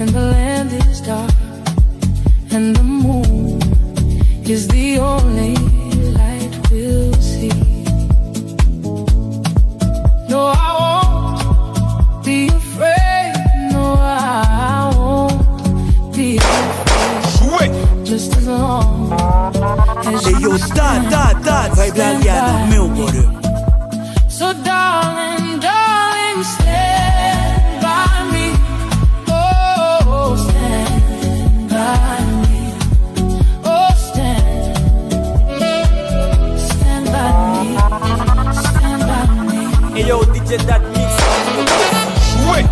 and the land is dark, and the moon is the only light we'll see. No, I won't be afraid. No, I won't be afraid. Just as long as Hey yo, start, Vayb Lariana, meu brother. So darling, darling, stand by me. Oh, stand by me. Oh, stand by me. Stand by me. Hey yo, DJ that mix. Wait.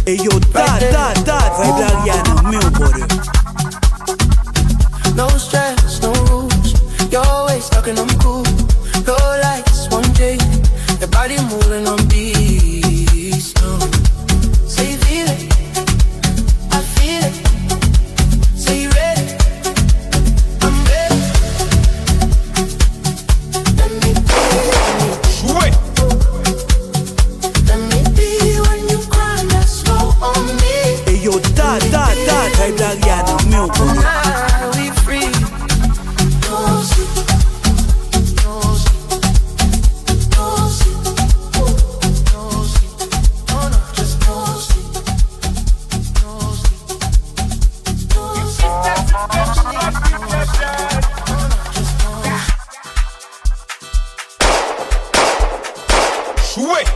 Hey yo, that Vayb Lariana, meu brother. No stress, no rules. You're always talking, I'm cool. Your lights, 1J. Your body moving on beats. Say you feel it, I feel it. Say you ready, I'm ready. Let me be. Wait. Let me be when you grind that slow on me. Hey yo, that Vayb Lariana, meu brother. Now we free. No sleep, no sleep, no sleep, no sleep. Oh no, just no sleep, no sleep, no sleep. Wait.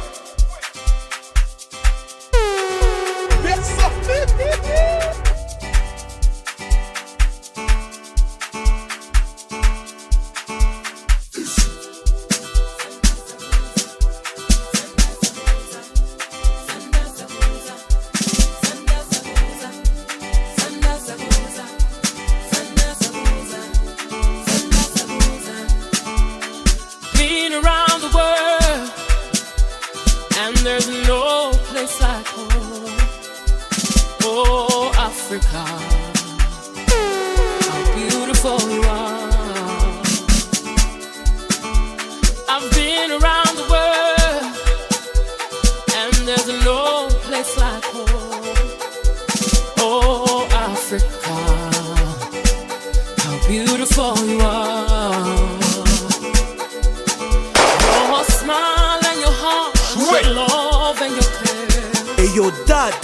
Been around the world, and there's no place like home. Oh, Africa, how beautiful you are. I've been around the world, and there's no place like home. Oh, Africa, how beautiful you are. Your smile and your heart, your love and your care. Hey yo, that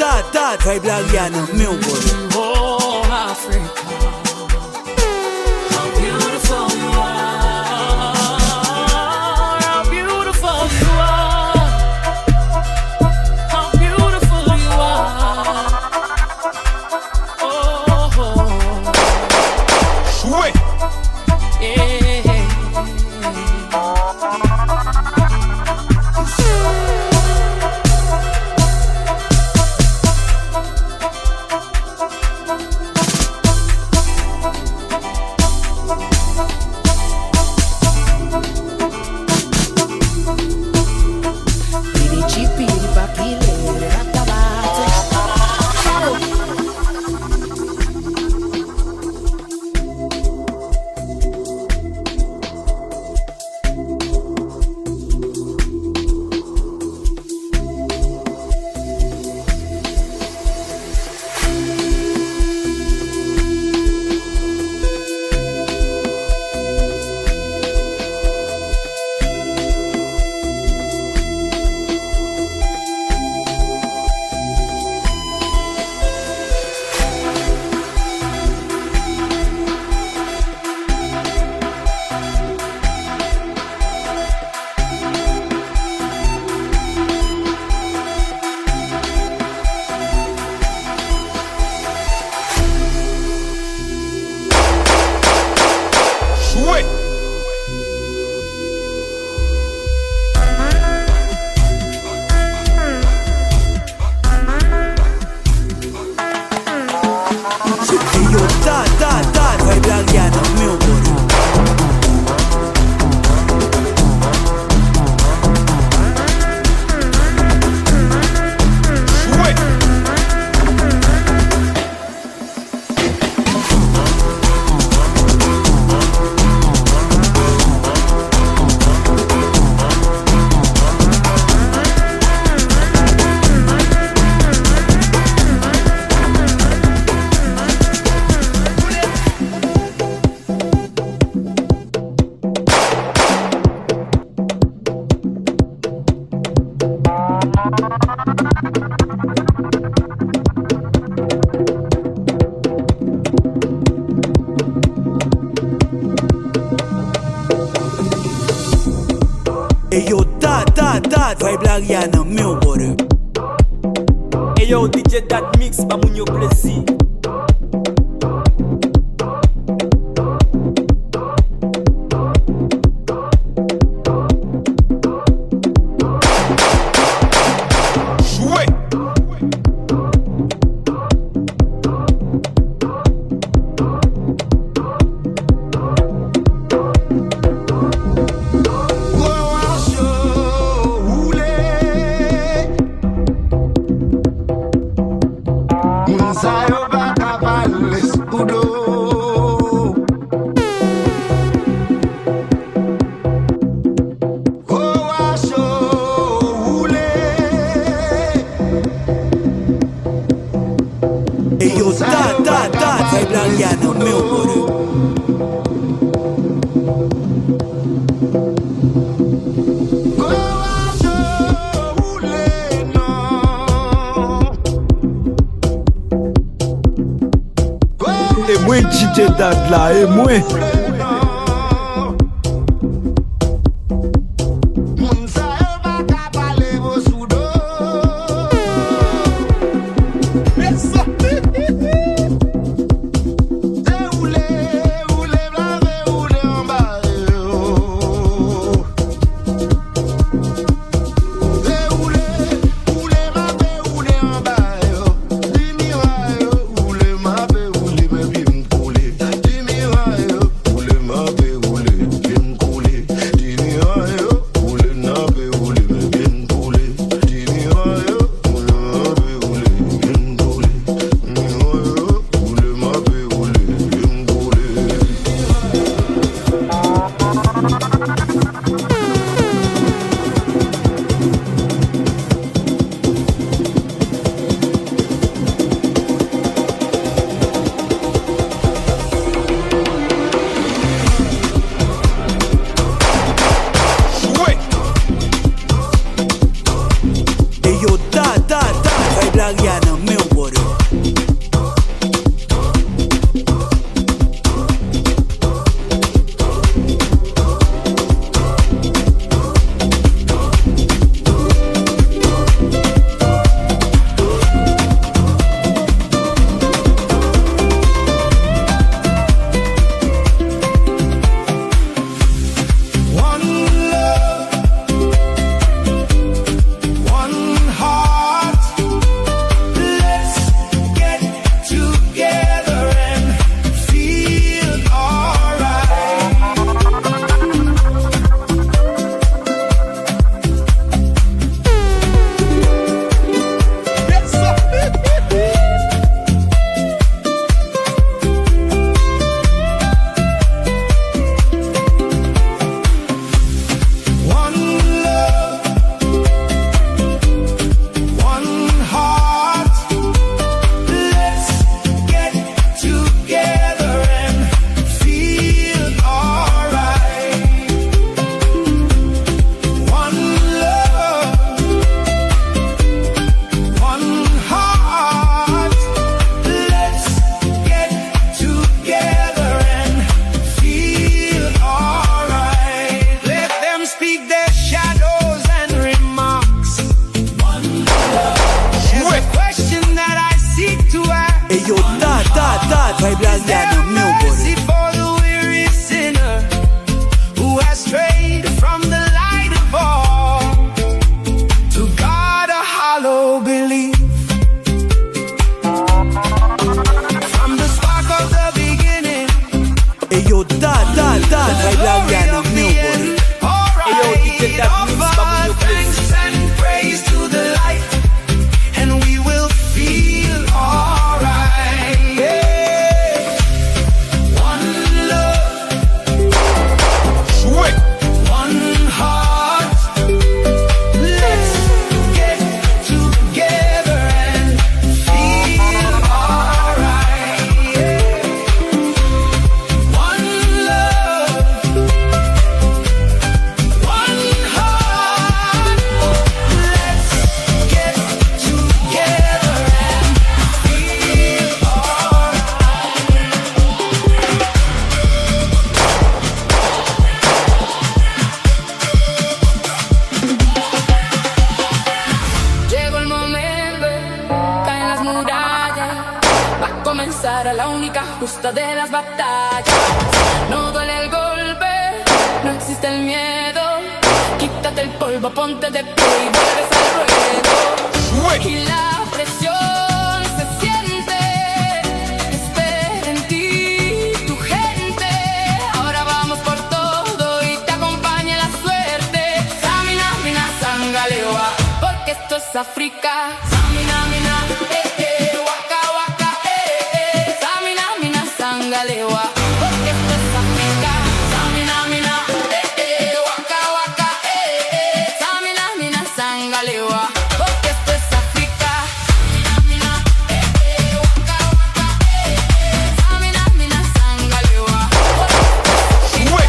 Vayb Lariana, meu brother. Oh, Africa, how beautiful you are. How beautiful you are. How beautiful you are. Oh, Wait. yeah. Lari nan meu bore. Hey yo, DJ that mix, ba moun yo plezi. Yo, Vayb Lari nan meu bore. E mwen DJ dat la, e mwen. Vayb Lari nan meu bore. One love, one heart. clara, la única justa de las batallas. No duele el golpe, no existe el miedo. Quítate el polvo, ponte de pie y vuelves al ruedo. Y la presión se siente, espera en ti tu gente. Ahora vamos por todo y te acompaña la suerte. Samina, mina, sangalewa, porque esto es África. Samina, mina, waka, waka, Samina, mina, sangalewa, porque esto es África. Samina, mina, waka, waka, Samina, mina, sangalewa, porque esto es África. Samina, mina, waka, waka, Samina, mina, sangalewa, porque esto es África.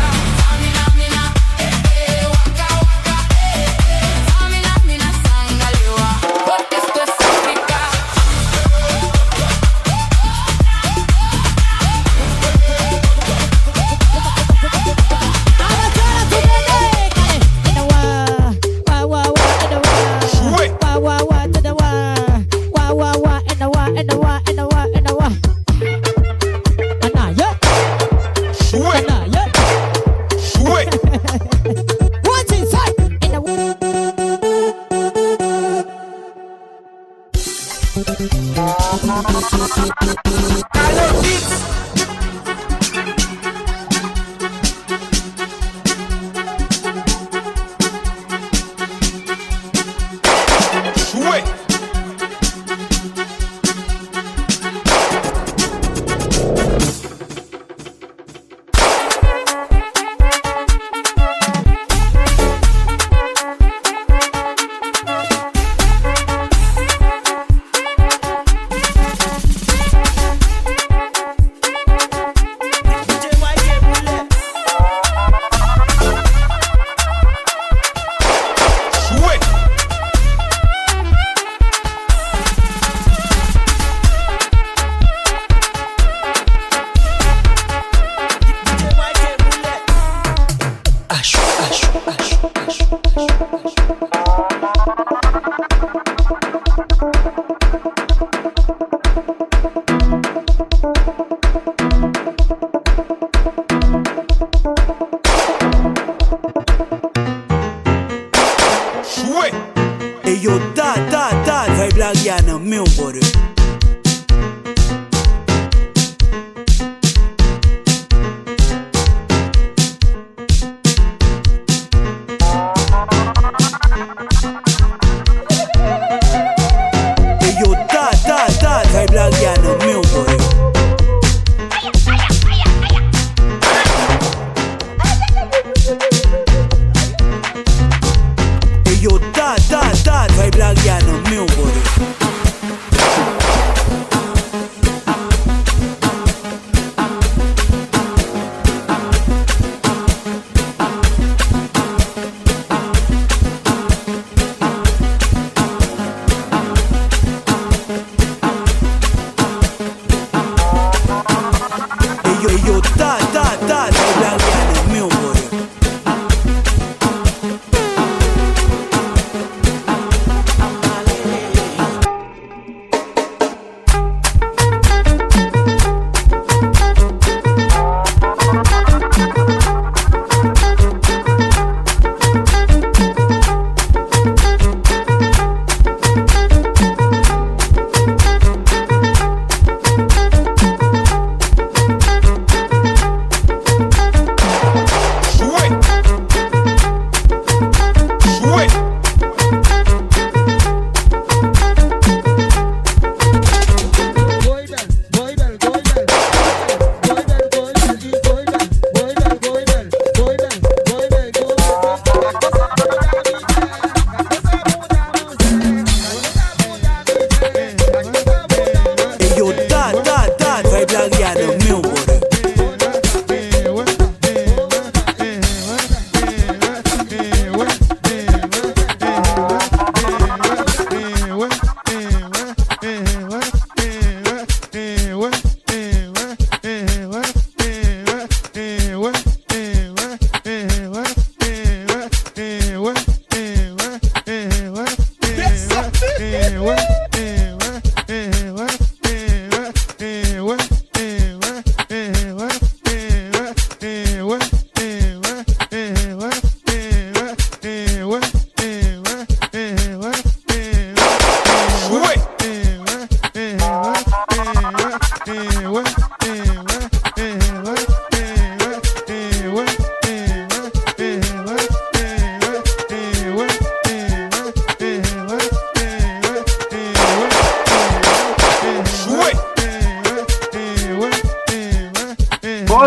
Samina, mina, waka, waka, Samina, mina, sangalewa, porque esto es África. Hey yo, Vayb Lari nan men bode. Hey yo, Vayb Lari nan men bode. Hey yo, Vayb Lari nan men bode. Hey yo, Vayb Lari nan men bode.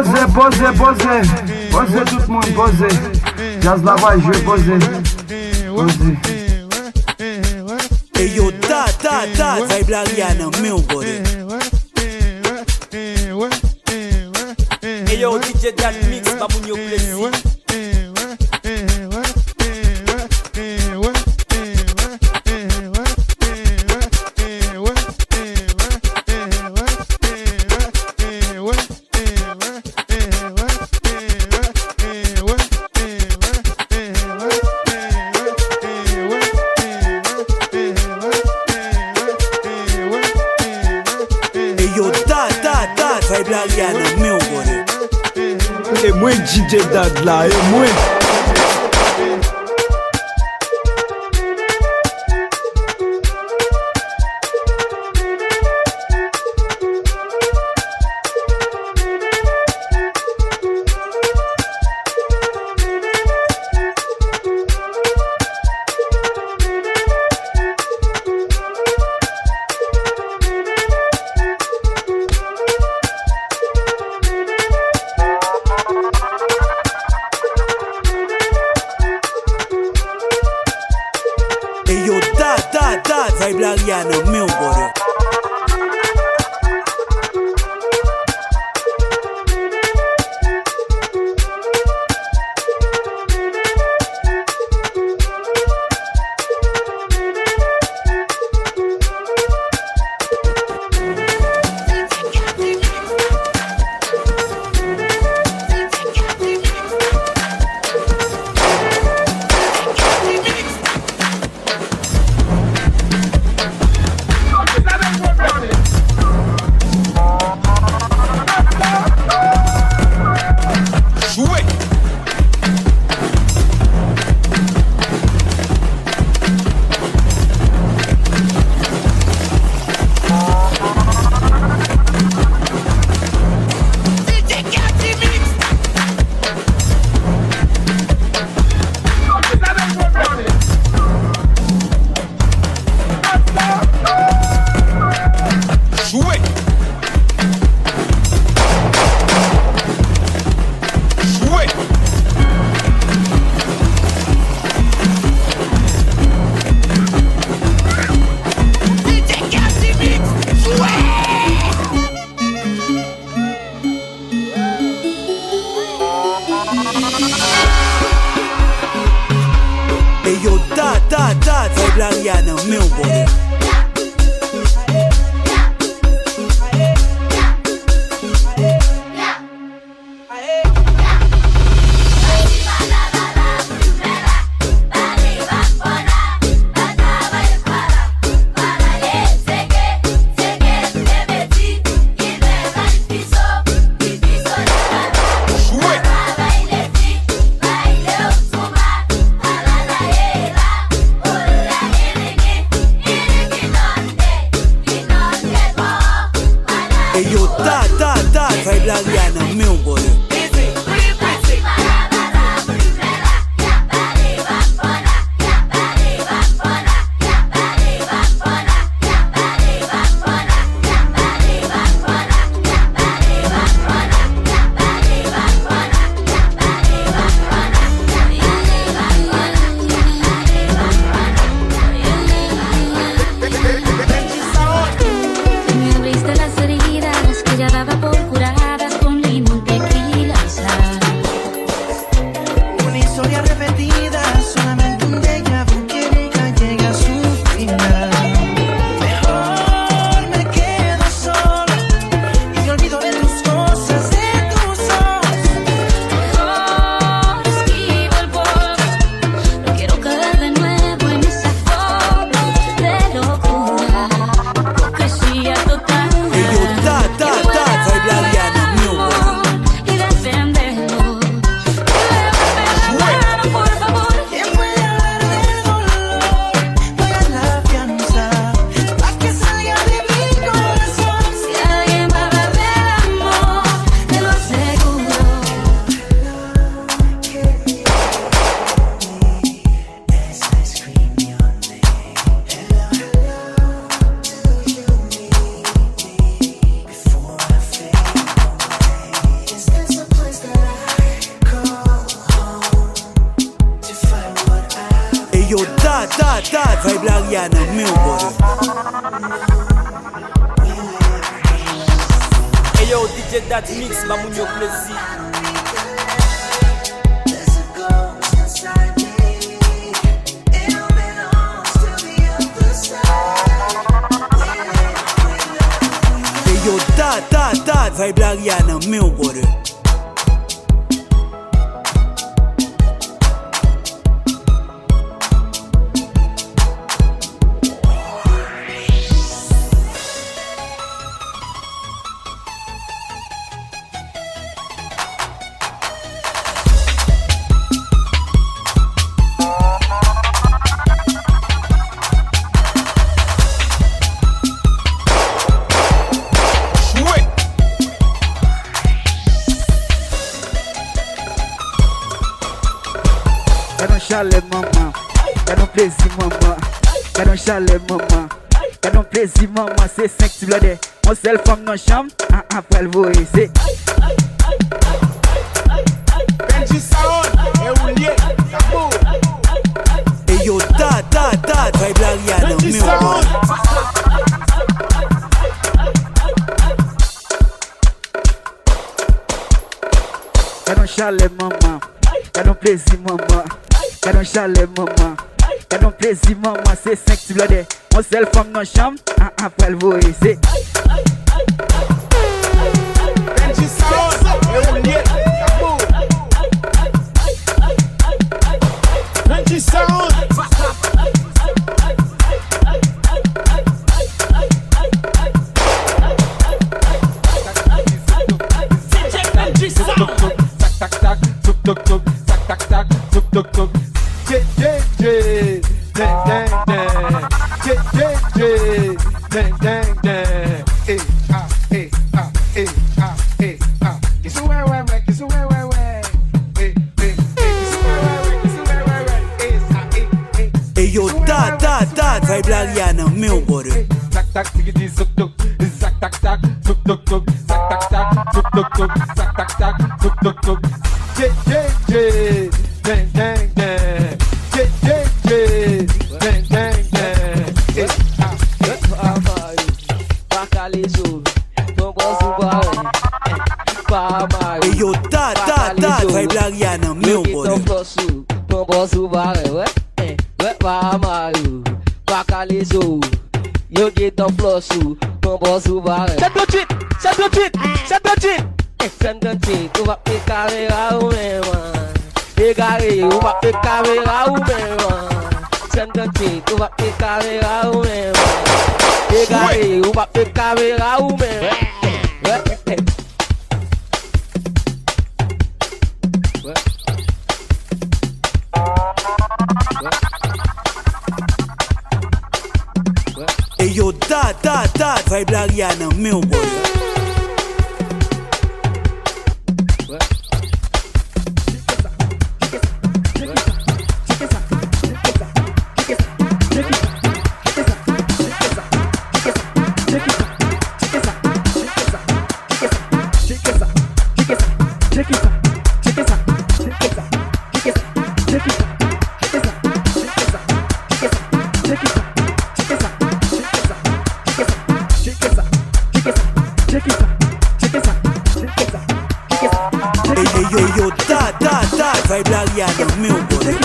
Posez, posez, posez. Posez tout le monde, posez. Jazz la va jouer, posez. Posez. Hey yo, Vayb Lari and meu body. Hey yo, DJ that mix, Bamunyo Plessis. Vayb Lari and meu body. Et moi DJ Dad là, et moi. Hey yo, Vayb Lari and meu body. Hey yo, Vayb Lari and meu body. Hey yo, Vayb Lari and meu body. Me abriste las heridas que ya daba por curadas con limón, tequila. Vayb Lari nan men brother. Hey yo, DJ that mix, ma moun yo plezi. Hey yo, that Vayb Lari nan men brother. Chalet maman, qu'a non plaisir maman, qu'a non chalet maman, qu'a non plaisir maman, c'est 5 tu blade, mon seul femme dans chambre, après le voyer c'est. Benji Sound, et Oulier, Kabou. Hey yo, that Vayb Lari nan men brother. Qu'a non chalet maman, qu'a non plaisir maman. Qu'a non chalet maman, qu'a non plaisir maman, c'est 5 tu blade, mon seul femme dans chambre, après le voyer c'est. Benji Sound, et Oulier, Kabou. Benji Sound. Benji Sound. Tac tac tac, tuk tuk tuk, tac tac tac, tuk tuk tuk. Hey yo, that Vayb Lari nan men brother. Tac tac tigidi zuk tuk, zac tac tac, tuk tuk tuk, zac tac tac, tuk tuk tuk, zac tac tac, tuk tuk tuk. Dang dang dang, dang dang dang. Hey yo, that Vayb Lari nan men brother. Yo get the floor sous ton boss ouvert. C'est tout de suite, c'est tout de suite, c'est tout de suite. C'est tout de suite, on va faire caméra ou même. Égaré, on va faire caméra ou même. C'est tout de suite, on va faire caméra ou même. Égaré, on va faire caméra ou même. Hey yo, that Vayb Lari nan men brother. Hey yo, that Vayb Lari nan men brother.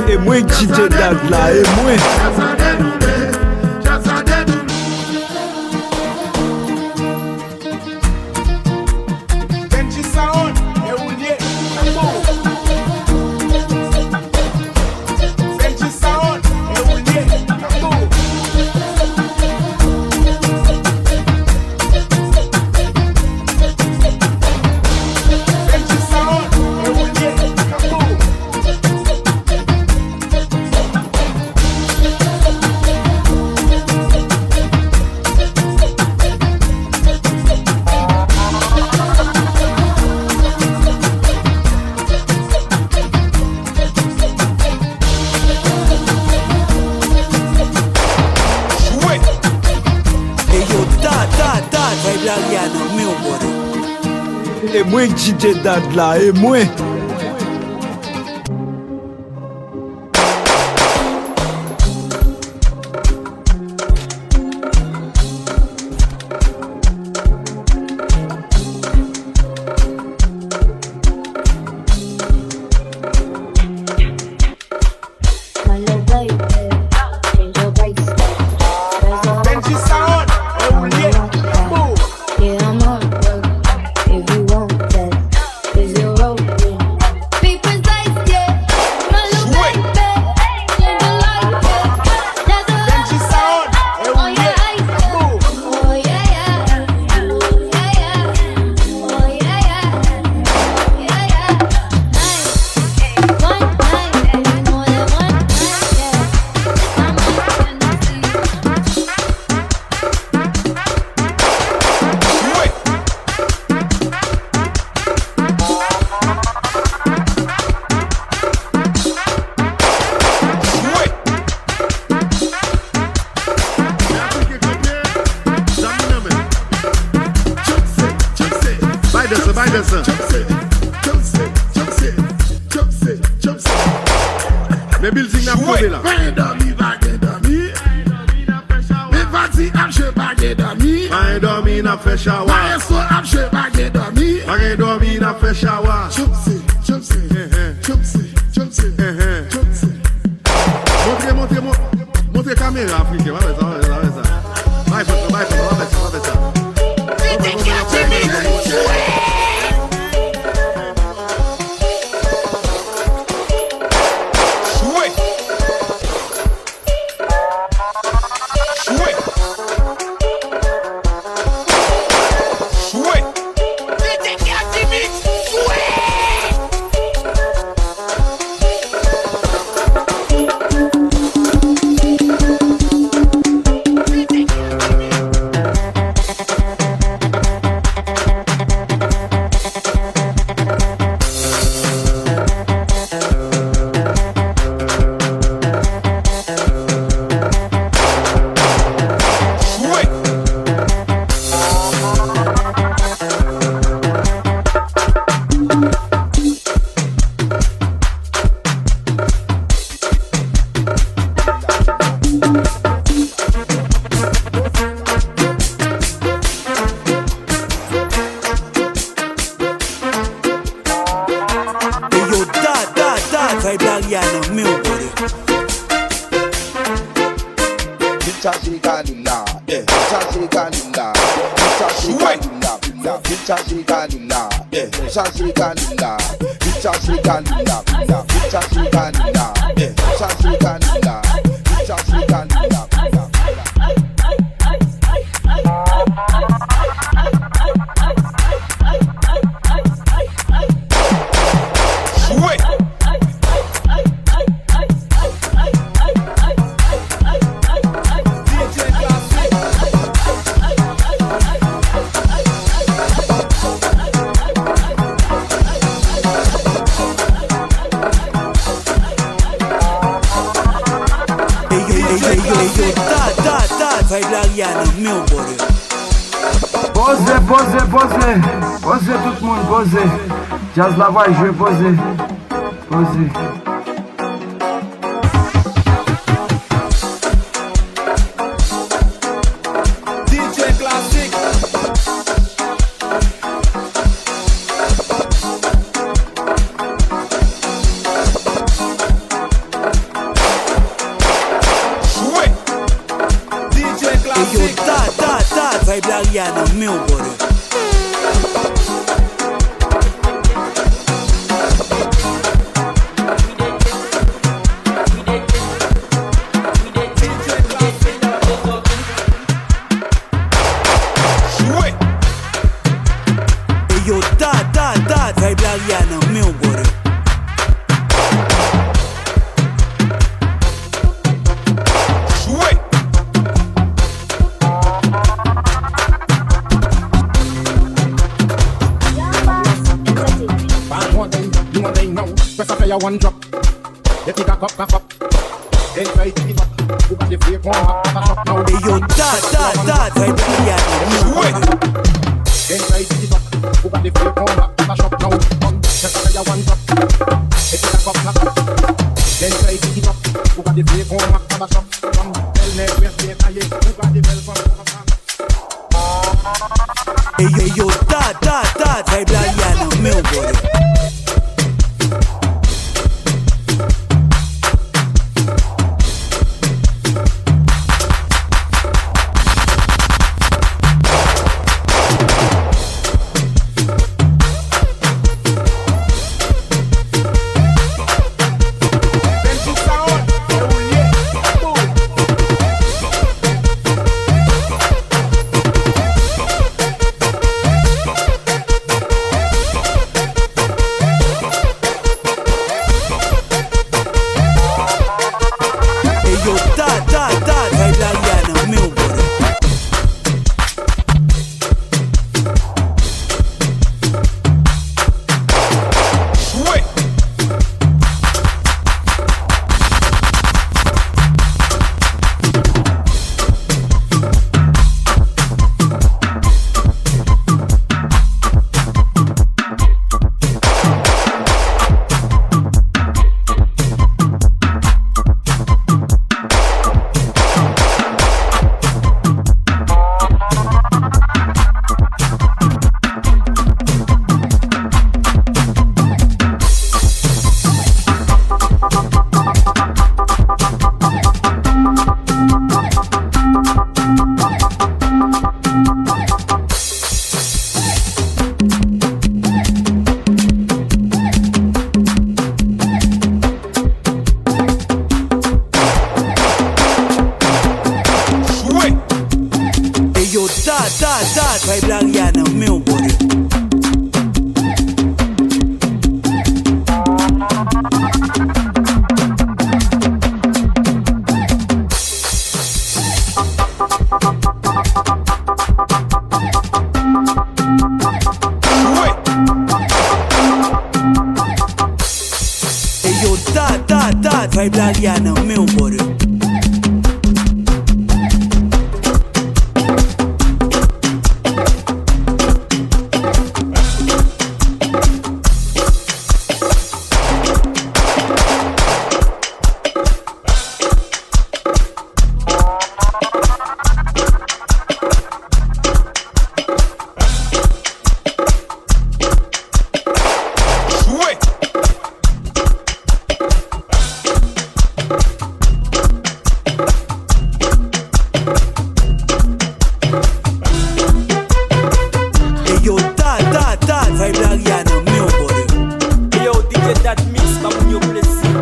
Et moi qui te date là, et moi. Benji Sound, et Oulier, Kabou. Et moi DJ Dad là, et moi. Mais building n'a pas là. Pas dormi, pas dormi. Mais vas-y, abche pas dormi. Pas dormi, n'a fait shower. Pas so abche pas dormi. Pas dormi, n'a fait shower. Chupsi, chupsi, chupsi, chupsi, chupsi. Montrez caméra africaine. Va faire ça, va faire ça. Va faire ça. Vayb Lari a nan men bode. Pose, pose, pose. Pose tout le monde, pose. Jazz la voix, je vais poser. Pose. DJ classique. Yo, ta, Vayb Lari a nan men bode. Yo, ta, Vayb Lari a nan men bode. One drop, you take a cup, then try to give up. Who got the fake one? Now Yo, ta, Vayb Lari a nan men bode. then try to give up. Who got the fake one? mash up now. Just say you want up. If you like up, then try to pick up. Who got the fake home, mash up. Come, tell me where's the cahier. Who got the bell from Hey yo, ta, Vayb Lariano, meu body. Vayb Lariano, meu body. Hey yo, ta, Vayb Lariano, meu body. Vayb Lariano, meu body. Yo, DJ that mix, maman yo plaisir.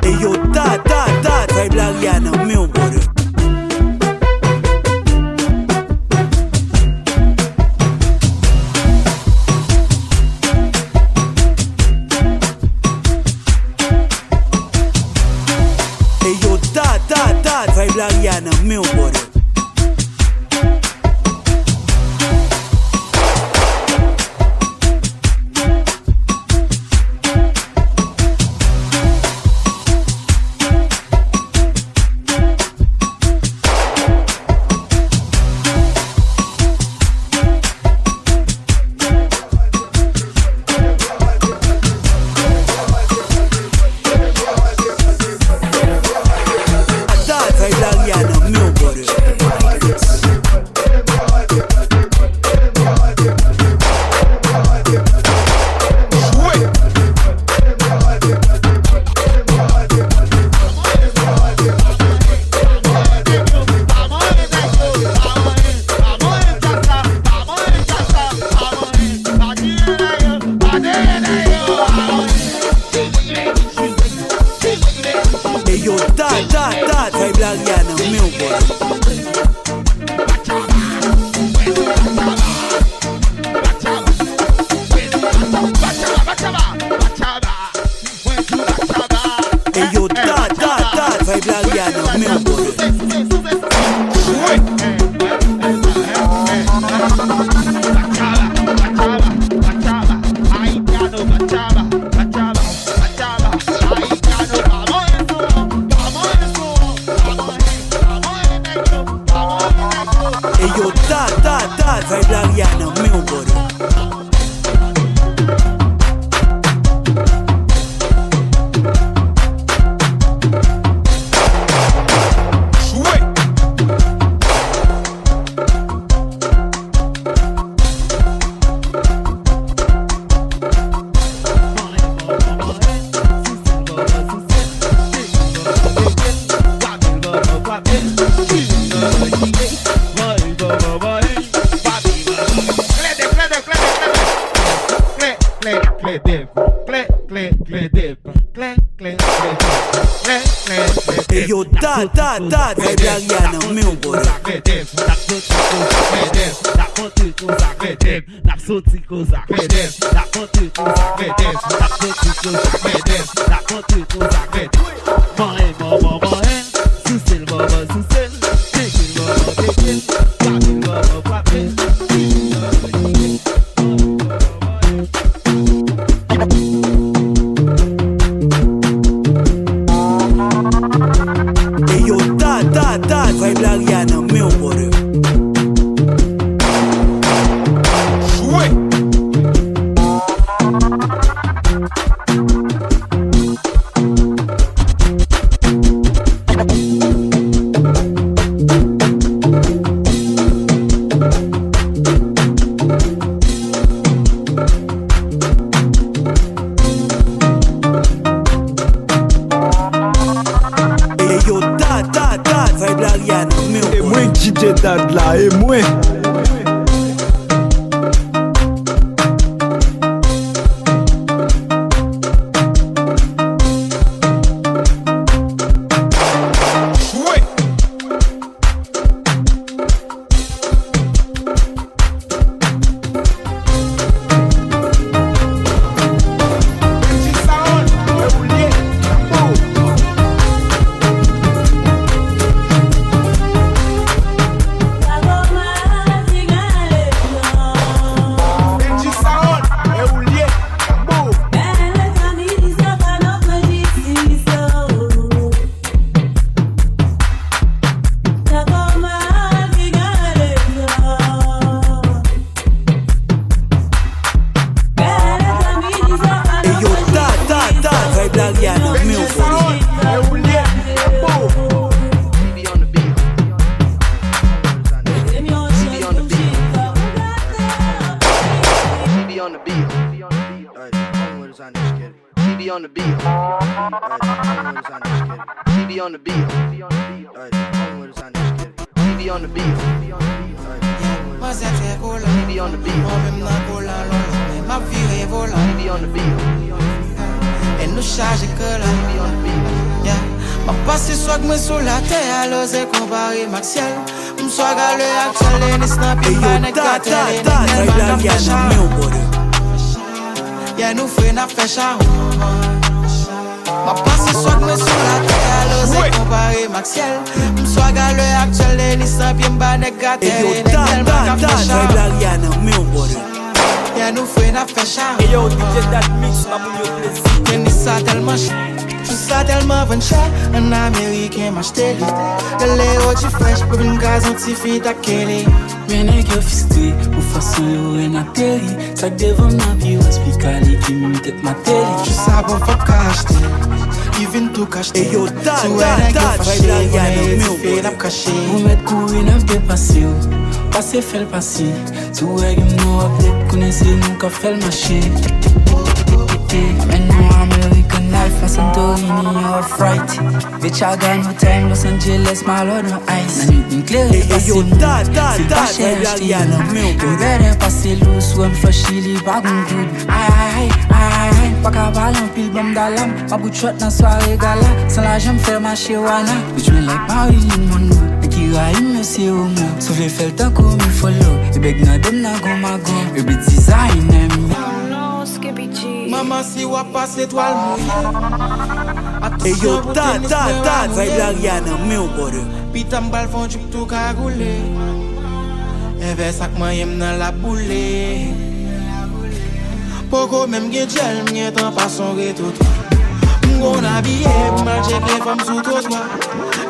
Hey yo, ta, Vayb Lariano, meu body. Vayb Lariano, meu body. Vayb Lariano, meu body. Hey yo, ta, Vayb Lariano, meu body. Hey yo, ta, Vayb Lariano, meu body. clé dip, clé dip, clé Hey yo, that, Vayb Lariana, meu boy. Hey yo, that, Vayb Lariana, meu boy. Hey yo, that, Vayb Lariana, meu boy. Et moi DJ Dad là, et moi. E nou chaje ke la Ma pase swag mwen sou la te alo ze kompare mak siel Mswag ale aktuel e nis nan pi pa nek katel e nek nelman na fecha Yeah nou fwe na fecha Ma pase swag mwen sou la te alo ze kompare mak siel Mswag ale aktuel e nis nan pi pa nek katel e nek nelman na fecha Yeah nou fwe na fecha Et yo DJ Dad Mix, ma moun yo plezi. Tennis sa telman tout ça tellement vend cher. Un américain m'acheté li. Le haut fresh pour une gazon ti fit à Kelly. Men nèg yo fisté, ou façon yo en atterri. Ça devant ma vie hospitalier qui me tête ma télé. Je sais pas faut qu'acheter. Even tout caché. Et yo caché. Ou mettre courir neuf dépassé. Passé fait le passé. Tu vois que nous update connaissez nous qu'a fait le marché. Maintenant American life, Santorini or fright. Bitch I got no time, Los Angeles, my lord no ice. Na nuit claire et passé nous. C'est pas cher acheté. You better passer l'eau, soit me flashy li pas gon good. Aïe, pas qu'à balan pile bam dalam. Ma bout shot dans soirée gala. Sans l'argent m'fait marcher wana. Bitch me like Marilyn Monroe. Qui raille me c'est au mot. Sauf les fait le temps comme il follow. Et beg na dem na go ma go. Et bit design them. Maman si wa passe l'étoile mouillée. Et yo Vayb Lariana, meu brother. Pitam bal fon juk tout ka goulé. E ve sak mwen yem nan la boule. Poko même gen gel mwen tan pa son reto to. M'gon habillé pou mal check les femmes sous trottoir.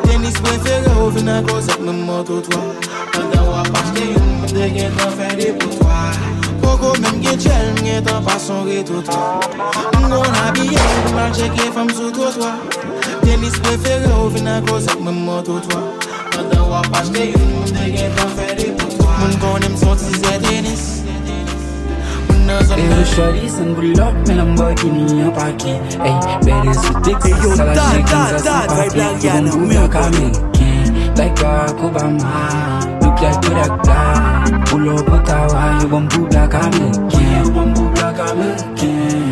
Tennis préféré ou vin an cause ak mwen moto toi. Pendant wa pache yon moun de gen tan fè des pour toi. Poko même gen gel mwen tan pa son reto to. M'gon habillé pou mal check les femmes sous trottoir. Tennis préféré ou vin an cause ak mwen moto toi. Pendant wa pache yon moun de gen tan fè des pour toi. Moun konem son ti zè tennis. Et le shawty s'en boule up, mais Lamborghini en paquet. Hey, belle sous Texas, ça la chienne comme ça, c'est papier. Bon boule américain, like Barack Obama. Look like Kodak, pull up Ottawa, you bon boule américain. Bon boule américain.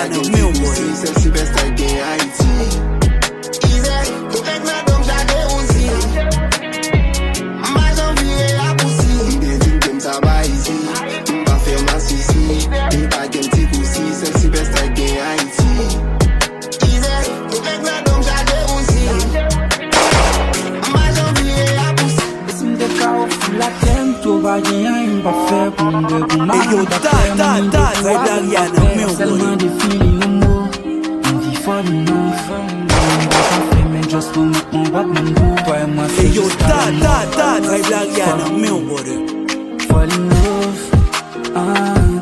Lariano, meu boy. C'est super style gen Haiti. Easy, tout ek nan dom jade ouzi. Ma janvier a poussi. Devine kem sa ba ici. Mpa fè ma sisi. Mpa gen ti koussi. C'est super style gen Haiti. Easy, tout ek nan dom jade ouzi. Ma janvier a poussi. Sim de kao la tem, tu va gen pas faire pour me pour ma. Yo, Vayb Lariano, meu Seulement boy. des feelings no more. On vit for the love. Mais just pour make mon bad man do. Toi et moi c'est Yo, juste à l'amour. Vayb Lariano, meu boy. Fall in love. Ah,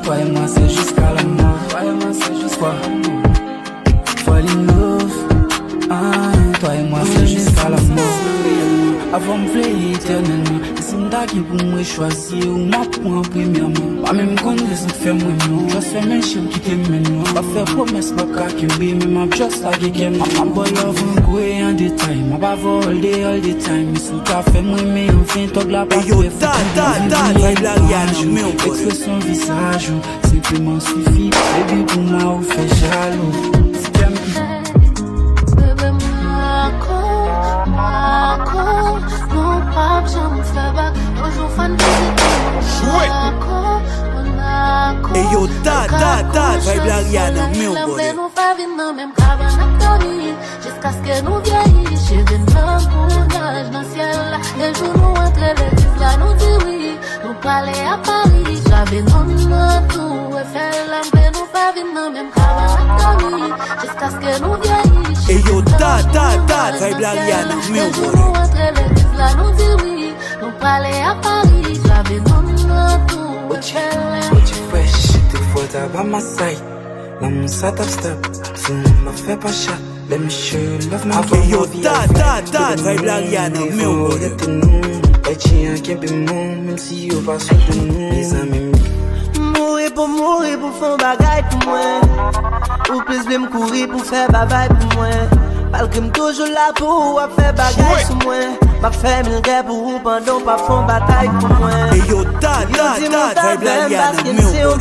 toi et moi c'est jusqu'à la mort. Toi et moi c'est juste quoi. Fall in love. Ah, toi et moi c'est jusqu'à la mort. Avant me v'lait éternellement. C'est m'da qui pour moi choisir ou m'a point premièrement. Pas même qu'on raison de faire moi non. Just faire mes chèvres qui t'aiment maintenant. Pas faire promesse, pas qu'à qu'aimer. Mais m'a just like again. M'a boy love and go en détail. M'a pas volé all the time. Mais sous ta fait moi mais enfin toi de la part. Yo, Vayb Lariano, meu boy. Expression visage, simplement suffit. Baby pour moi ou fait jaloux. Si t'aimes non pas j'aime faire back toujours fan de Et yo, Vayb Lariano, meu boy. nous pas venir même cabane jusqu'à ce que nous vieillissent chez des hommes pour nage dans le ciel les jours nous entre les îles là nous dit oui nous parler à Paris j'avais non tout et faire l'ambre nous pas venir même cabane jusqu'à ce que nous vieillissent Et yo, Vayb Lariano, meu boy. là nous dit oui, nous parler à Paris, j'avais non tout. What you fresh, t'es faute by my side. L'amour ça top step, si on m'a fait pas chat. Let me show you love my Et yo, Vayb Lariano, meu boy. Et chien qui est bon, même si on va sous nous, les amis. Mourir pour faire bagaille pour moi. Ou plus bien courir pour faire bagaille pour moi. Malgré toujours là pour faire bagaille sur moi. Ma fait mille guerres pour vous pendant pas faire bataille pour moi. Et yo, Vayb Lariano, meu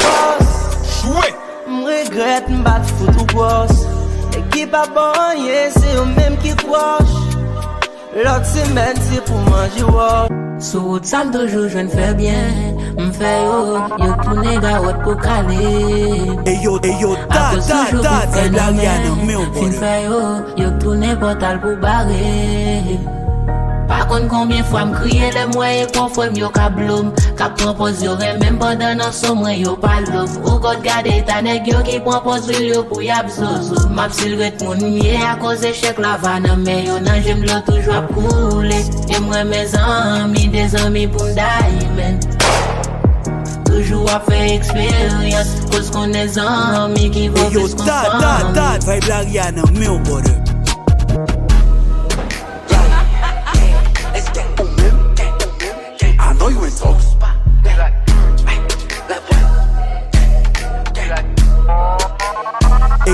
boy. M'regrette m'battre foot ou boss. Équipe à bon, yeah, c'est eux même qui croche. L'autre semaine c'est pour manger wow. Sous ça toujours je ne fais bien. M'fais yo tourne garotte pour caler. Et yo, Vayb Lariano, meu boy. M'fais yo tourne portal pour barrer. Par contre combien fois m'crier les moyens qu'on fait mieux qu'à bloom. Qu'à propose yo même pendant nos sommets yo pas l'off. Ou God garder ta nèg yo qui propose yo pour y absozo. M'a silhouette mon mieux à cause échec la vanne. Mais yo nan j'aime l'eau toujours couler. Et moi mes amis, des amis pour diamond. Toujours à faire expérience. Cause qu'on est amis qui vont Yo, plus qu'on Vayb Lariano, meu boy. I know you ain't talking. Et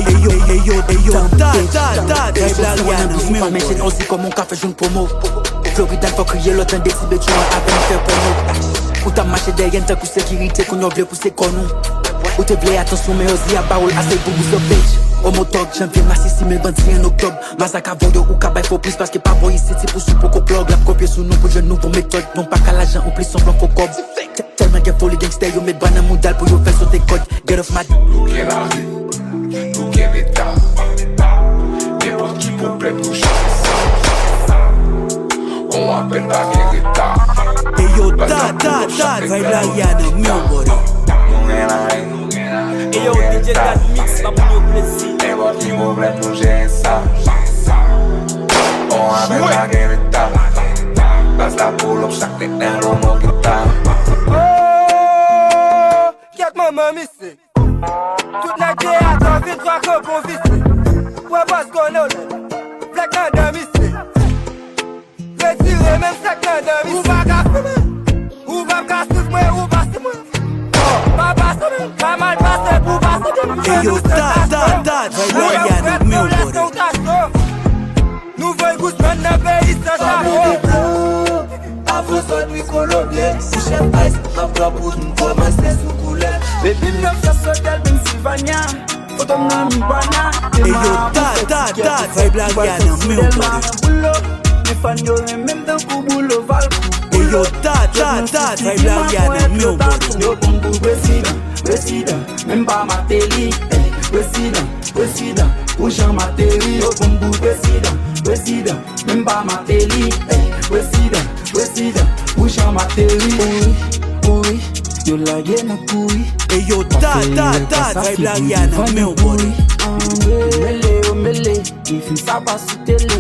yo, Vayb Lariano, meu boy. Mais j'ai aussi comme mon café jaune promo. Florida faut crier l'autre décibel tu en à peine faire promo. Ou t'as marché derrière t'as coup sécurité qu'on a voulu pousser comme nous. Ou t'es blé attention mais aussi à barrel assez pour vous sauver. Au motok, janvier, mars, 6 000 bandits en octobre. Massacre à voyo ou cabay faut plus parce que pas boy ici, c'est pour sous pour qu'on plug. La copie sous nous pour je nouveau méthode. Non pas qu'à l'argent, ou plus semblant qu'on cob. Tellement qu'il faut les gangsters, yo met banane mondial pour yo faire sauter code. Get off my Look at la rue, look at l'état. N'importe qui problème nous cherche ça. On appelle la guerrita. Et yo, Vayb Lariano, meu boy. Et yo, DJ that mix, pas pour nous plaisir. N'importe qui problème nous gère ça. On appelle la guerrita. Passe la boule, chaque tête d'un roman guitare. Oh, qu'est-ce que maman missé? Toute la guerre attend vite, trois copes pour visser. Ouais, parce qu'on a le black dans le missé. Retirez même ça dans le missé. Ou va casser, ou va casser, ou va casser, moi. Pas passer, pas mal passer, pour passer. Et yo, Vayb Lariano, meu boy. Nous voyons Guzman dans le pays sans charbon. Avant ça, nuit colombien. Si j'aime pas, c'est pas pour nous commencer sous couleur. Baby, 900 hôtel, Pennsylvania. Potom nan mi bana. Et yo, ta, Vayb Lari a nan men ou body. Me fan yo même dans kou boulot valkou. Et yo, ta, Vayb Lari a nan men ou body. Yo bongo president, même pas ma télé. President, ou Jean Matéri. Yo bongo president, même pas ma télé. President, ou Jean Matéri. Oui, yo la gen a koui. Et yo, ta, Vayb Lari a nan men ou body. Mele, il fin sa pa sou télé.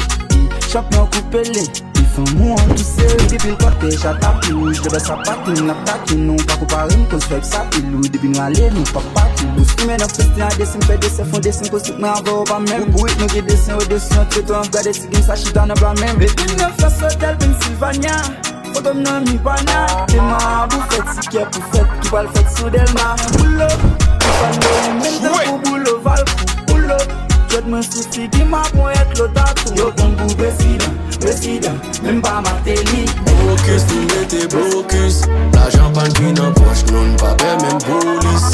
Chop nan koupele, il fin mou an tout série. Depi l kote, jatapilou, jlebe sa patin, nap takin nou. Pa kouparen kos Vayb sa pilou, depi nou ale nou pa patilou. Stime nan festi an desin, pe desen fon desin, kostik mwen ava ou pa mèm. Ou it nou ge desin ou desin, treto an gade sigin sa chita nan bla mèm. Bepi nan fes hotel Pennsylvania, potom nan mi bana. Teman abou fet, si kè pou fet, ki pal fet sou delma. Boulot, ki fan yo men dan kou boulot valkou. Boulot, jod mwen soufi ki ma pou et lo tatou. Yo bongo president, même pas ma télé. Blocus, tout mette blocus. La champagne qui n'en poche, non pas même police.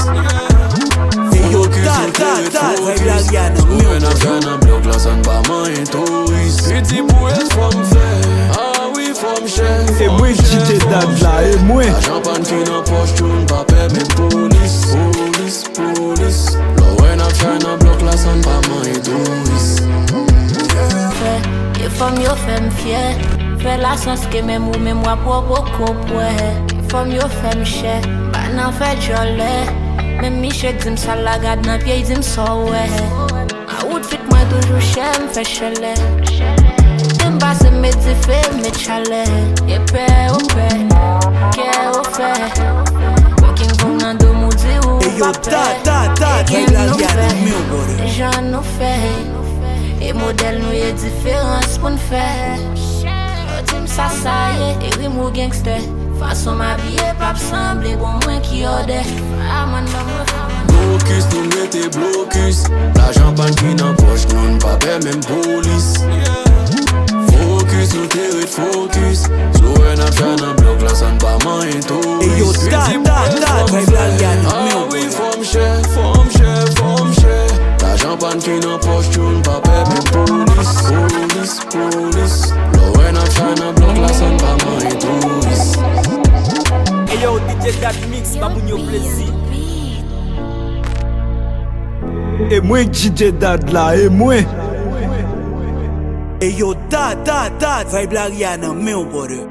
Et yo, ta, Vayb Lari a nan men ou body. When I bloc la san pas man touriste. Petit pour être from fair. Ah oui, from chef. Et moi DJ Dad là, et moi. La champagne qui n'en poche, non pas même police. Police. When I bloc la san pas man touriste. Et fòm yo fèm fier. Fè la sens ke mèm ou mèm wap wap wap kompwè. Fòm yo fèm chè, ba nan fè jolè. Mèm mi chè dim sa lagad nan piè dim so wè. A outfit mwen toujou chè m'fè chèlè. Dem basè mè di fè mè chalè. Ye pè ou pè, kè ou fè. Waking fòm nan do moudi ou Et yo, ta, Vayb Lari a nan men ou body. Jan nou fè. Et modèle nous y'a différence pour nous faire. Yo tim sa ye, et oui mou gangster. Façon m'habiller, pas semblé bon moins qui ode. Blocus, nous mette blocus. La champagne qui n'en poche, non pas même police. Focus, nous terre focus. So when I try to block la san pas man touriste. Et yo, ta, Vayb Lari a nan men ou oui, body. from chef. La champagne qui n'en poche, tu pas même police. Lo when I try to block la san pas man touriste. Et yo, DJ Dad Mix, mamoun yo plaisir. Et moi DJ Dad là, et moi. Et yo, ta, Vayb Lari a nan men ou body.